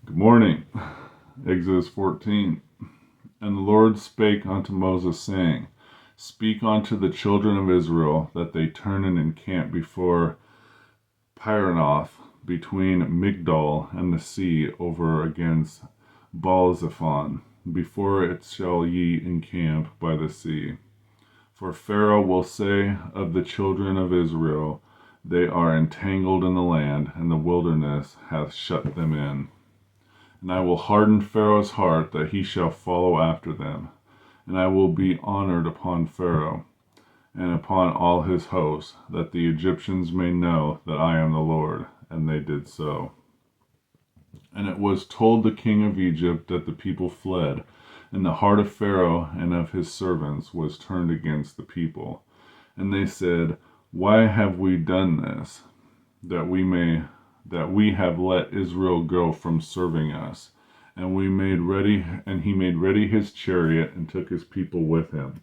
Good morning. Exodus 14. And the Lord spake unto Moses, saying, Speak unto the children of Israel, that they turn and encamp before Pironoth, between Migdol and the sea, over against Baalzephon, before it shall ye encamp by the sea. For Pharaoh will say of the children of Israel, They are entangled in the land, and the wilderness hath shut them in. And I will harden Pharaoh's heart, that he shall follow after them. And I will be honored upon Pharaoh, and upon all his hosts, that the Egyptians may know that I am the Lord. And they did so. And it was told the king of Egypt that the people fled, and the heart of Pharaoh and of his servants was turned against the people. And they said, Why have we done this, that we have let Israel go from serving us? And he made ready his chariot, and took his people with him.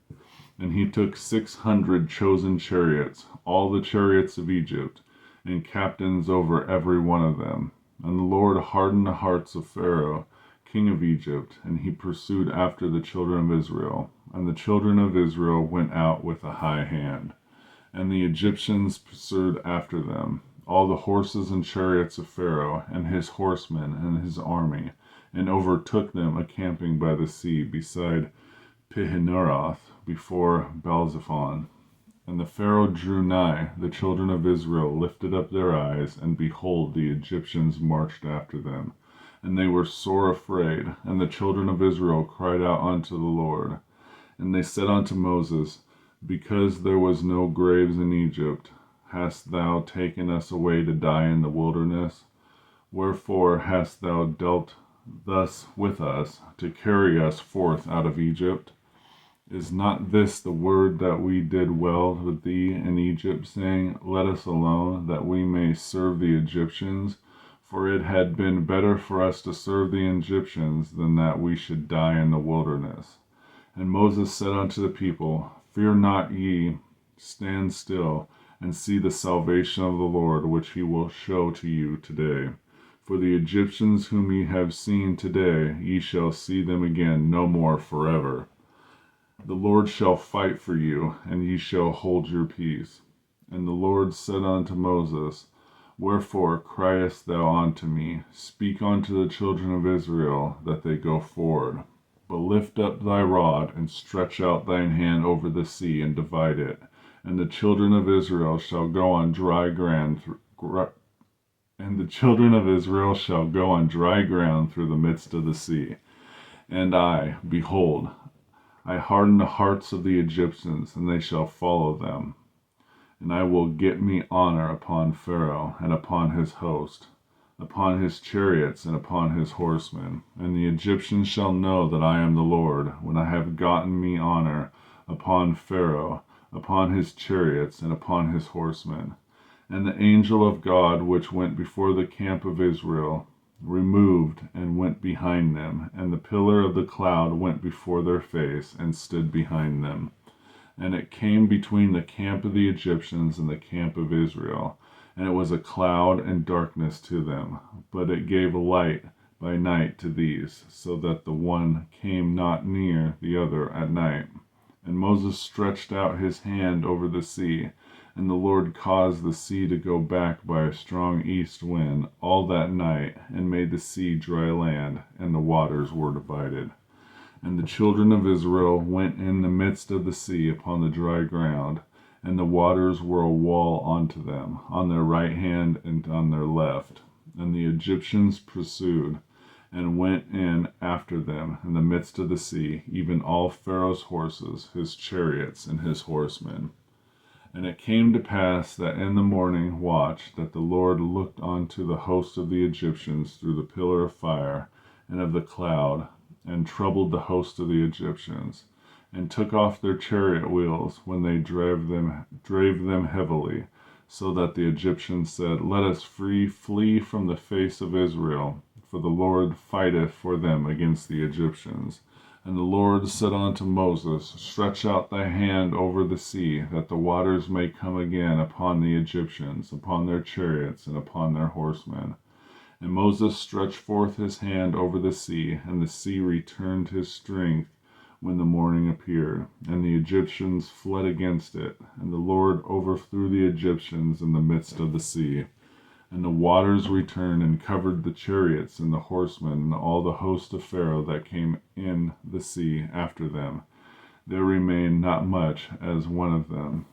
And he took 600 chosen chariots, all the chariots of Egypt, and captains over every one of them. And the Lord hardened the hearts of Pharaoh, king of Egypt, and he pursued after the children of Israel. And the children of Israel went out with a high hand. And the Egyptians pursued after them, all the horses and chariots of Pharaoh, and his horsemen, and his army, and overtook them encamping by the sea, beside Pihahiroth, before Baalzephon. And the Pharaoh drew nigh, the children of Israel lifted up their eyes, and behold, the Egyptians marched after them. And they were sore afraid, and the children of Israel cried out unto the Lord. And they said unto Moses, Because there was no graves in Egypt, hast thou taken us away to die in the wilderness? Wherefore hast thou dealt thus with us, to carry us forth out of Egypt? Is not this the word that we did well with thee in Egypt, saying, Let us alone, that we may serve the Egyptians? For it had been better for us to serve the Egyptians than that we should die in the wilderness. And Moses said unto the people, Fear not ye, stand still, and see the salvation of the Lord, which he will show to you today. For the Egyptians whom ye have seen today, ye shall see them again no more forever. The Lord shall fight for you, and ye shall hold your peace. And the Lord said unto Moses, Wherefore criest thou unto me? Speak unto the children of Israel, that they go forward. But lift up thy rod, and stretch out thine hand over the sea, and divide it. And the children of Israel shall go on dry ground through the midst of the sea. And behold, I harden the hearts of the Egyptians, and they shall follow them. And I will get me honor upon Pharaoh, and upon his host, upon his chariots, and upon his horsemen. And the Egyptians shall know that I am the Lord, when I have gotten me honor upon Pharaoh, upon his chariots, and upon his horsemen. And the angel of God, which went before the camp of Israel, removed and went behind them, and the pillar of the cloud went before their face, and stood behind them. And it came between the camp of the Egyptians and the camp of Israel, and it was a cloud and darkness to them, but it gave light by night to these, so that the one came not near the other at night. And Moses stretched out his hand over the sea, and the Lord caused the sea to go back by a strong east wind all that night, and made the sea dry land, and the waters were divided. And the children of Israel went in the midst of the sea upon the dry ground, and the waters were a wall unto them, on their right hand and on their left. And the Egyptians pursued, and went in after them in the midst of the sea, even all Pharaoh's horses, his chariots, and his horsemen. And it came to pass that in the morning watch that the Lord looked unto the host of the Egyptians through the pillar of fire and of the cloud, and troubled the host of the Egyptians, and took off their chariot wheels when they drave them heavily, so that the Egyptians said, Let us flee from the face of Israel, for the Lord fighteth for them against the Egyptians. And the Lord said unto Moses, Stretch out thy hand over the sea, that the waters may come again upon the Egyptians, upon their chariots, and upon their horsemen. And Moses stretched forth his hand over the sea, and the sea returned his strength when the morning appeared, and the Egyptians fled against it. And the Lord overthrew the Egyptians in the midst of the sea. And the waters returned and covered the chariots and the horsemen and all the host of Pharaoh that came in the sea after them. There remained not much as one of them.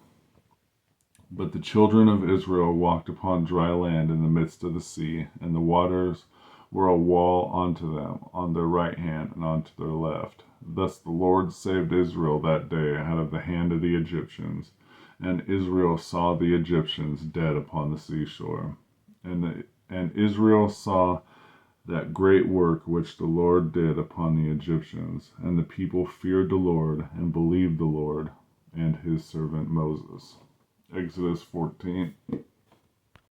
But the children of Israel walked upon dry land in the midst of the sea, and the waters were a wall unto them on their right hand and unto their left. Thus the Lord saved Israel that day out of the hand of the Egyptians, and Israel saw the Egyptians dead upon the seashore. And Israel saw that great work which the Lord did upon the Egyptians, and the people feared the Lord and believed the Lord and his servant Moses. Exodus 14.